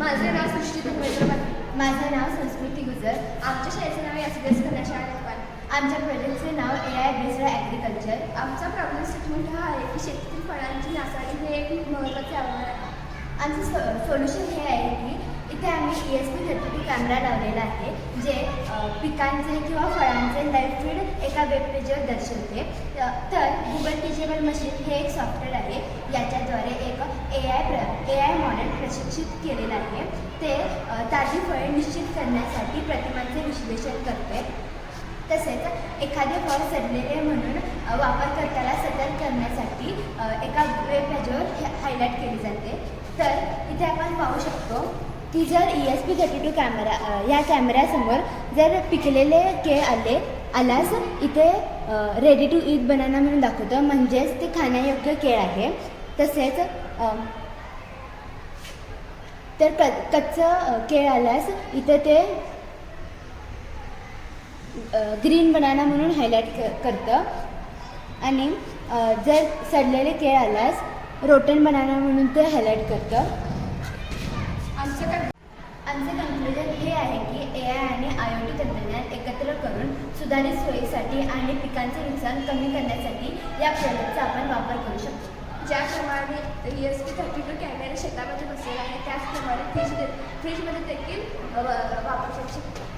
माझे नाव सृष्टी धर्मेंद्र पाटील. माझं नाव संस्कृती गुजर. आमच्या शाळेचे नाव SBS कन्या शाळा नेपाळ. आमच्या प्रोजेक्टचे नाव AI बेस्ड ॲग्रिकल्चर. आमचा प्रॉब्लेम स्टेटमेंट हा आहे की शेतीतील फळांची नासाडी हे एक महत्त्वाचे आव्हान आहे. आमचं सोल्युशन हे आहे की इथे आम्ही ESP32 कॅमेरा लावलेला आहे, जे पिकांचे किंवा फळांचे लाईव्ह फीड एका वेब पेजवर दर्शवते. तर गुगल टीचेबल मशीन हे एक सॉफ्टवेअर आहे. याच्याद्वारे एक AI मॉडेल प्रशिक्षित केलेलं आहे. ते ताजी फळे निश्चित करण्यासाठी प्रतिमांचे विश्लेषण करते. तसेच एखादे फळ सडलेले म्हणून वापरकर्त्याला सतर्क करण्यासाठी एका वेब पेजवर हायलाईट केली जाते. तर इथे आपण पाहू शकतो की जर ESP32 या कॅमेऱ्यासमोर जर पिकलेले केळ आल्यास इथे रेडी टू ईट बनाना म्हणून दाखवतं, म्हणजेच ते खाण्यायोग्य केळ आहे. तसेच तर कच्चं केळ आल्यास इथे ते ग्रीन बनाना म्हणून हायलाईट करतं. आणि जर सडलेले केळ आल्यास रोटन बनाना म्हणून ते हायलाईट करतं. आमचं कन्क्लुजन हे आहे की AI आणि IoT तंत्रज्ञान एकत्र करून सुधारित सोयीसाठी आणि पिकांचे नुकसान कमी करण्यासाठी या प्रोजेक्टचा आपण वापर करू शकतो. ज्याप्रमाणे ESP32 कॅमेरे शेतामध्ये बसलेला आहे, त्याचप्रमाणे फ्रीजमध्ये देखील वापरू शकतो.